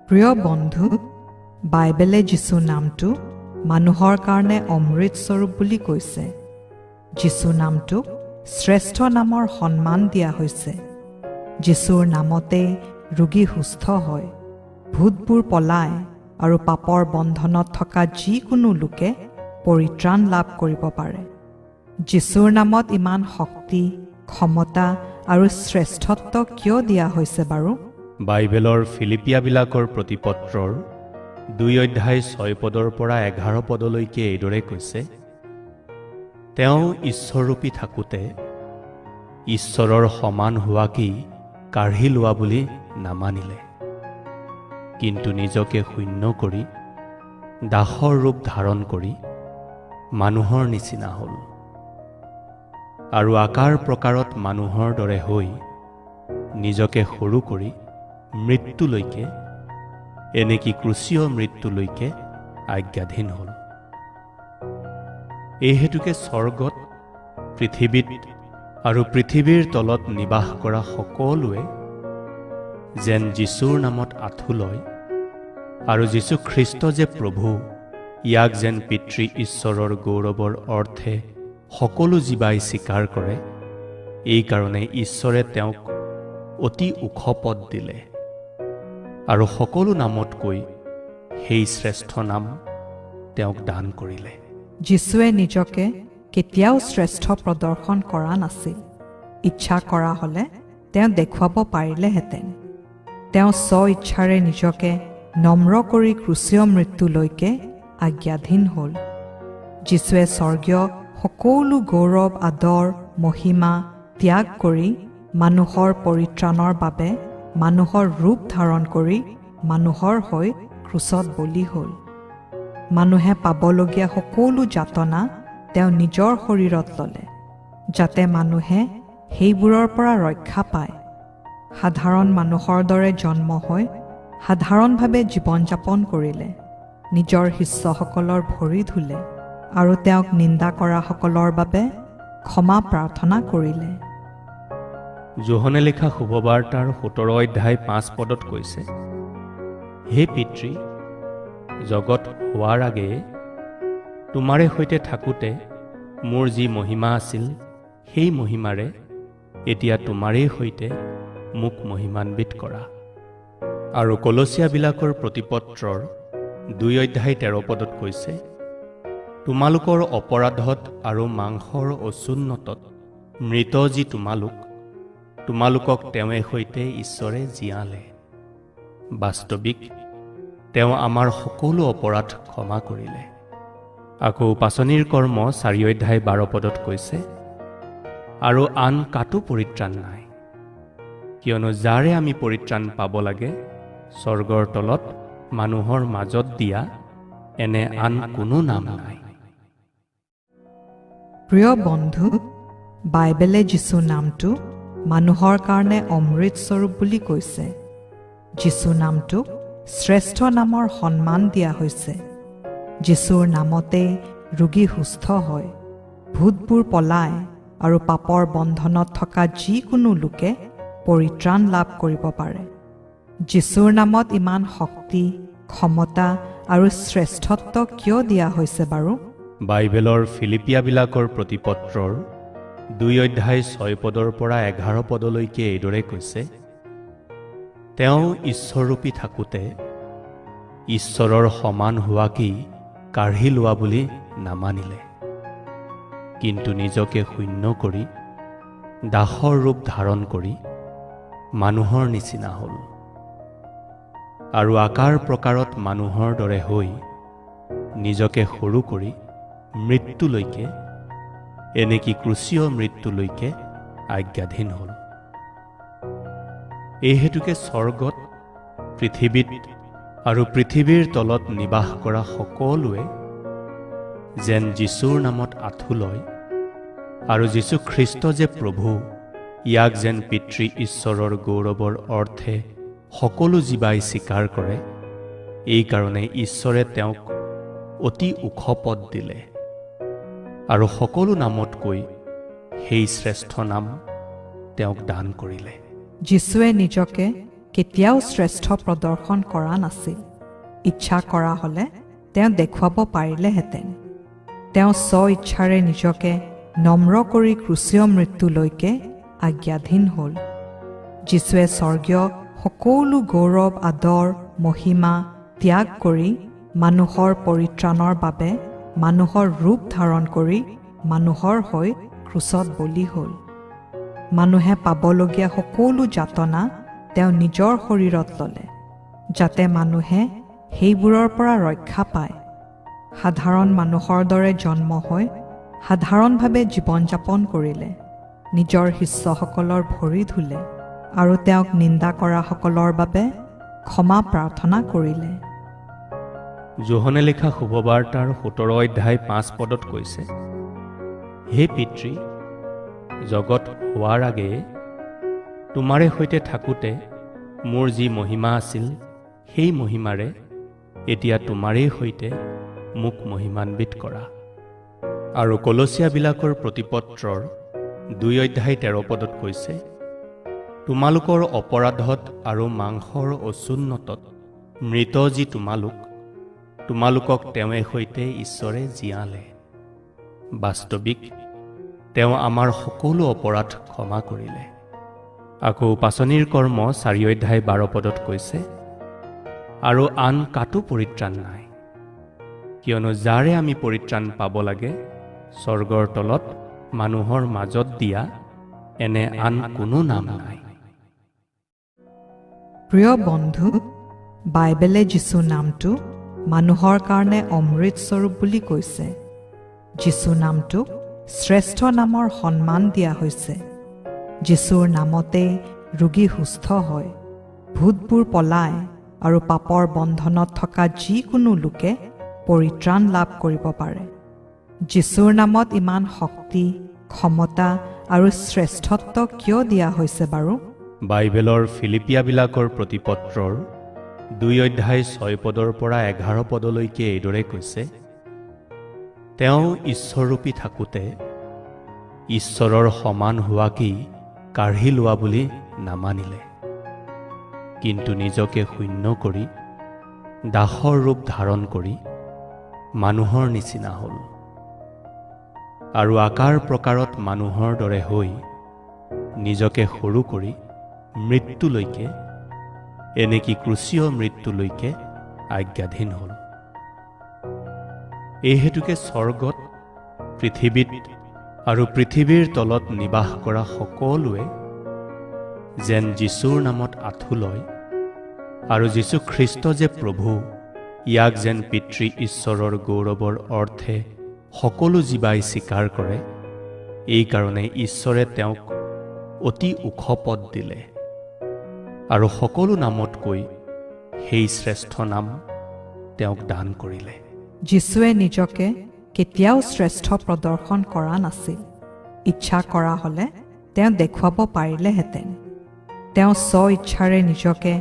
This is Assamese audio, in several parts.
প্ৰিয় বন্ধু, বাইবেলে যীশু নামটো মানুহৰ কাৰণে অমৃত স্বৰূপ বুলি কৈছে। যীশু নামটোক শ্ৰেষ্ঠ নামৰ সন্মান দিয়া হৈছে। যীশুৰ নামতে ৰোগী সুস্থ হয়, ভূতবোৰ পলায় আৰু পাপৰ বন্ধনত থকা যিকোনো লোকে পৰিত্ৰাণ লাভ কৰিব পাৰে। যীশুৰ নামত ইমান শক্তি, ক্ষমতা আৰু শ্ৰেষ্ঠত্ব কিয় দিয়া হৈছে বাৰু? বাইবেলৰ ফিলিপিয়াবিলাকৰ প্ৰতিপত্ৰৰ 2:6 পৰা 11 এইদৰে কৈছে, তেওঁ ঈশ্বৰৰূপী থাকোঁতে ঈশ্বৰৰ সমান হোৱাকেই কাঢ়ি লোৱা বুলি নামানিলে, কিন্তু নিজকে শূন্য কৰি দাসৰ ৰূপ ধাৰণ কৰি মানুহৰ নিচিনা হ'ল, আৰু আকাৰ প্ৰকাৰত মানুহৰ দৰে হৈ নিজকে সৰু কৰি মৃত্যুলৈকে, এনেকি ক্ৰুচীয় মৃত্যুলৈকে আজ্ঞাধীন হ'ল। এই হেতুকে স্বৰ্গত, পৃথিৱীত আৰু পৃথিৱীৰ তলত নিবাস কৰা সকলোৱে যেন যীশুৰ নামত আঁঠু লয়, আৰু যীশু খ্ৰীষ্ট যে প্ৰভু, ইয়াক যেন পিতৃ ঈশ্বৰৰ গৌৰৱৰ অৰ্থে সকলো জীৱাই স্বীকাৰ কৰে। এইকাৰণে ঈশ্বৰে তেওঁক অতি ওখ পদ দিলে, আৰু সকলো নামতকৈ সেই শ্ৰেষ্ঠ নাম তেওঁক দান কৰিলে। যীশুৱে নিজকে কেতিয়াও শ্ৰেষ্ঠ প্ৰদৰ্শন কৰা নাছিল। ইচ্ছা কৰা হ'লে তেওঁ দেখুৱাব পাৰিলেহেঁতেন। তেওঁ স্ব ইচ্ছাৰে নিজকে নম্ৰ কৰি ক্ৰুচীয় মৃত্যুলৈকে আজ্ঞাধীন হ'ল। যীশুৱে স্বৰ্গীয় সকলো গৌৰৱ, আদৰ, মহিমা ত্যাগ কৰি মানুহৰ পৰিত্ৰাণৰ বাবে মানুহৰ ৰূপ ধাৰণ কৰি মানুহৰ হৈ ক্ৰুচত বলি হ'ল। মানুহে পাবলগীয়া সকলো যাতনা তেওঁ নিজৰ শৰীৰত ল'লে, যাতে মানুহে সেইবোৰৰ পৰা ৰক্ষা পায়। সাধাৰণ মানুহৰ দৰে জন্ম হৈ সাধাৰণভাৱে জীৱন যাপন কৰিলে, নিজৰ শিষ্যসকলৰ ভৰি ধুলে আৰু তেওঁক নিন্দা কৰাসকলৰ বাবে ক্ষমা প্ৰাৰ্থনা কৰিলে। যোহনে লিখা শুভবাৰ্তাৰ 17:5 কৈছে, হে পিতৃ, জগত হোৱাৰ আগেয়ে তোমাৰে সৈতে থাকোঁতে মোৰ যি মহিমা আছিল, সেই মহিমাৰে এতিয়া তোমাৰেই সৈতে মোক মহিমান্বিত কৰা। আৰু কলচীয়াবিলাকৰ প্ৰতিপত্ৰৰ 2:13 কৈছে, তোমালোকৰ অপৰাধত আৰু মাংসৰ অচুন্নতত মৃত যি তোমালোকক তেওঁৱে সৈতে ঈশ্বৰে জীয়ালে। বাস্তৱিক তেওঁ আমাৰ সকলো অপৰাধ ক্ষমা কৰিলে। আকৌ পাচনিৰ কৰ্ম 4:12 কৈছে, আৰু আন কাতো পৰিত্ৰাণ নাই, কিয়নো যাৰে আমি পৰিত্ৰাণ পাব লাগে, স্বৰ্গৰ তলত মানুহৰ মাজত দিয়া এনে আন কোনো নাম নাই। প্ৰিয় বন্ধু, বাইবেলে যীশু নামটো মানুহৰ কাৰণে অমৃত স্বৰূপ বুলি কৈছে। যীশু নামটোক শ্ৰেষ্ঠ নামৰ সন্মান দিয়া হৈছে। যীশুৰ নামতে ৰোগী সুস্থ হয়, ভূতবোৰ পলায় আৰু পাপৰ বন্ধনত থকা যিকোনো লোকে পৰিত্ৰাণ লাভ কৰিব পাৰে। যীশুৰ নামত ইমান শক্তি, ক্ষমতা আৰু শ্ৰেষ্ঠত্ব কিয় দিয়া হৈছে বাৰু? বাইবেলৰ ফিলিপিয়াবিলাকৰ প্ৰতিপত্ৰৰ 2:6 পৰা 11 এইদৰে কৈছে, তেওঁ ঈশ্বৰৰূপী থাকোঁতে ঈশ্বৰৰ সমান হোৱাকেই কাঢ়ি লোৱা বুলি নামানিলে, কিন্তু নিজকে শূন্য কৰি দাসৰ ৰূপ ধাৰণ কৰি মানুহৰ নিচিনা হ'ল, আৰু আকাৰ প্ৰকাৰত মানুহৰ দৰে হৈ নিজকে সৰু কৰি মৃত্যুলৈকে, এনেকি ক্ৰুচীয় মৃত্যুলৈকে আজ্ঞাধীন হ'ল। এই হেতুকে স্বৰ্গত, পৃথিৱীত আৰু পৃথিৱীৰ তলত নিবাস কৰা সকলোৱে যেন যীশুৰ নামত আঁঠু লয়, আৰু যীশু খ্ৰীষ্ট যে প্ৰভু, ইয়াক যেন পিতৃ ঈশ্বৰৰ গৌৰৱৰ অৰ্থে সকলো জীৱাই স্বীকাৰ কৰে। এইকাৰণে ঈশ্বৰে তেওঁক অতি ওখ পদ দিলে, আৰু সকলো নামতকৈ সেই শ্ৰেষ্ঠ নাম তেওঁক দান কৰিলে। যীশুৱে নিজকে কেতিয়াও শ্ৰেষ্ঠ প্ৰদৰ্শন কৰা নাছিল। ইচ্ছা কৰা হ'লে তেওঁ দেখুৱাব পাৰিলেহেঁতেন। তেওঁ স্ব ইচ্ছাৰে নিজকে নম্ৰ কৰি ক্ৰুচীয় মৃত্যুলৈকে আজ্ঞাধীন হ'ল। যীশুৱে স্বৰ্গীয় সকলো গৌৰৱ, আদৰ, মহিমা ত্যাগ কৰি মানুহৰ পৰিত্ৰাণৰ বাবে মানুহৰ ৰূপ ধাৰণ কৰি মানুহৰ হৈ ক্ৰুচত বলি হ'ল। মানুহে পাবলগীয়া সকলো যাতনা তেওঁ নিজৰ শৰীৰত ল'লে, যাতে মানুহে সেইবোৰৰ পৰা ৰক্ষা পায়। সাধাৰণ মানুহৰ দৰে জন্ম হৈ সাধাৰণভাৱে জীৱন যাপন কৰিলে, নিজৰ শিষ্যসকলৰ ভৰি ধুলে আৰু তেওঁক নিন্দা কৰাসকলৰ বাবে ক্ষমা প্ৰাৰ্থনা কৰিলে। যোহনে লিখা শুভবাৰ্তাৰ 17 অধ্যায় 5 পদত কৈছে, হে পিতৃ, জগত হোৱাৰ আগেয়ে তোমাৰে সৈতে থাকোঁতে মোৰ যি মহিমা আছিল, সেই মহিমাৰে এতিয়া তোমাৰেই সৈতে মোক মহিমান্বিত কৰা। আৰু কলচীয়াবিলাকৰ প্ৰতিপত্ৰৰ 2 অধ্যায় 13 পদত কৈছে, তোমালোকৰ অপৰাধত আৰু মাংসৰ অচুন্নতত মৃত যি তোমালোকক তেওঁৱে সৈতে ঈশ্বৰে জীয়ালে। বাস্তৱিক তেওঁ আমাৰ সকলো অপৰাধ ক্ষমা কৰিলে। আকৌ পাচনিৰ কৰ্ম 4 অধ্যায় 12 পদত কৈছে, আৰু আন কাতো পৰিত্ৰাণ নাই, কিয়নো যাৰে আমি পৰিত্ৰাণ পাব লাগে স্বৰ্গৰ তলত মানুহৰ মাজত দিয়া এনে আন কোনো নাম নাই। প্ৰিয় বন্ধু, বাইবেলে যীশু নামটো মানুহৰ কাৰণে অমৃতস্বৰূপ বুলি কৈছে। যীশু নামটোক শ্ৰেষ্ঠ নামৰ সন্মান দিয়া হৈছে। যীশুৰ নামতেই ৰোগী সুস্থ হয়, ভূতবোৰ পলায় আৰু পাপৰ বন্ধনত থকা যিকোনো লোকে পৰিত্ৰাণ লাভ কৰিব পাৰে। যীশুৰ নামত ইমান শক্তি, ক্ষমতা আৰু শ্ৰেষ্ঠত্ব কিয় দিয়া হৈছে বাৰু? বাইবেলৰ ফিলিপিয়াবিলাকৰ প্ৰতিপত্ৰৰ 2 অধ্যায় 6 পদৰ পৰা 11 পদলৈকে এইদৰে কৈছে, তেওঁ ঈশ্বৰৰূপী থাকোঁতে ঈশ্বৰৰ সমান হোৱাকেই কাঢ়ি লোৱা বুলি নামানিলে, কিন্তু নিজকে শূন্য কৰি দাসৰ ৰূপ ধাৰণ কৰি মানুহৰ নিচিনা হ'ল, আৰু আকাৰ প্ৰকাৰত মানুহৰ দৰে হৈ নিজকে সৰু কৰি মৃত্যুলৈকে, এনেকি ক্ৰুচীয় মৃত্যুলৈকে আজ্ঞাধীন হ'ল। এই হেতুকে স্বৰ্গত, পৃথিৱীত আৰু পৃথিৱীৰ তলত নিবাস কৰা সকলোৱে যেন যীশুৰ নামত আঁঠু লয়, আৰু যীশুখ্ৰীষ্ট যে প্ৰভু, ইয়াক যেন পিতৃ ঈশ্বৰৰ গৌৰৱৰ অৰ্থে সকলো জীৱাই স্বীকাৰ কৰে। এইকাৰণে ঈশ্বৰে তেওঁক অতি ওখ পদ দিলে, আৰু সকলো নামতকৈ সেই শ্ৰেষ্ঠ নাম তেওঁক দান কৰিলে। যীশুৱে নিজকে কেতিয়াও শ্ৰেষ্ঠ প্ৰদৰ্শন কৰা নাছিল। ইচ্ছা কৰা হ'লে তেওঁ দেখুৱাব পাৰিলেহেঁতেন। তেওঁ স্ব ইচ্ছাৰে নিজকে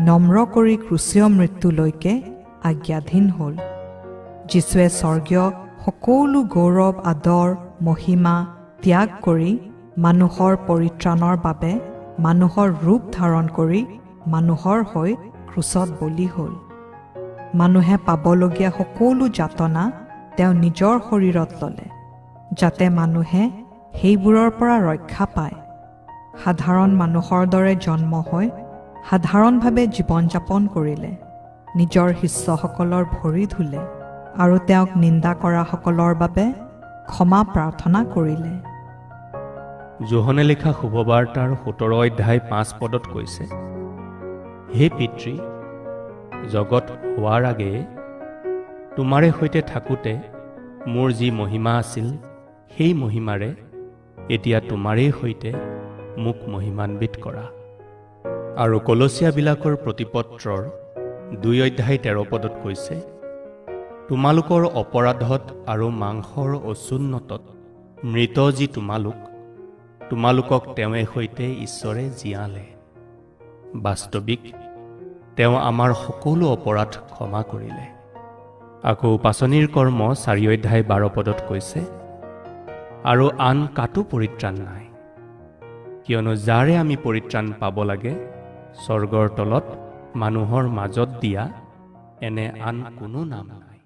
নম্ৰ কৰি ক্ৰুচীয় মৃত্যুলৈকে আজ্ঞাধীন হ'ল। যীশুৱে স্বৰ্গীয় সকলো গৌৰৱ, আদৰ, মহিমা ত্যাগ কৰি মানুহৰ পৰিত্ৰাণৰ বাবে মানুহৰ ৰূপ ধাৰণ কৰি মানুহৰ হৈ ক্ৰুচত বলি হ'ল। মানুহে পাবলগীয়া সকলো যাতনা তেওঁ নিজৰ শৰীৰত ল'লে, যাতে মানুহে সেইবোৰৰ পৰা ৰক্ষা পায়। সাধাৰণ মানুহৰ দৰে জন্ম হৈ সাধাৰণভাৱে জীৱন যাপন কৰিলে, নিজৰ শিষ্যসকলৰ ভৰি ধুলে আৰু তেওঁক নিন্দা কৰাসকলৰ বাবে ক্ষমা প্ৰাৰ্থনা কৰিলে। যোহনে লিখা শুভবাৰ্তাৰ 17 অধ্যায় 5 পদত কৈছে, হে পিতৃ, জগত হোৱাৰ আগেয়ে তোমাৰে সৈতে থাকোঁতে মোৰ যি মহিমা আছিল, সেই মহিমাৰে এতিয়া তোমাৰেই সৈতে মোক মহিমান্বিত কৰা। আৰু কলচীয়াবিলাকৰ প্ৰতিপত্ৰৰ 2 অধ্যায় 13 পদত কৈছে, তোমালোকৰ অপৰাধত আৰু মাংসৰ অচুন্নতত মৃত যি তোমালোকক তেওঁৱে সৈতে ঈশ্বৰে জীয়ালে। বাস্তৱিক তেওঁ আমাৰ সকলো অপৰাধ ক্ষমা কৰিলে। আকৌ পাচনিৰ কৰ্ম 4 অধ্যায় 12 পদত কৈছে, আৰু আন কাতো পৰিত্ৰাণ নাই, কিয়নো যাৰে আমি পৰিত্ৰাণ পাব লাগে স্বৰ্গৰ তলত মানুহৰ মাজত দিয়া এনে আন কোনো নাম নাই।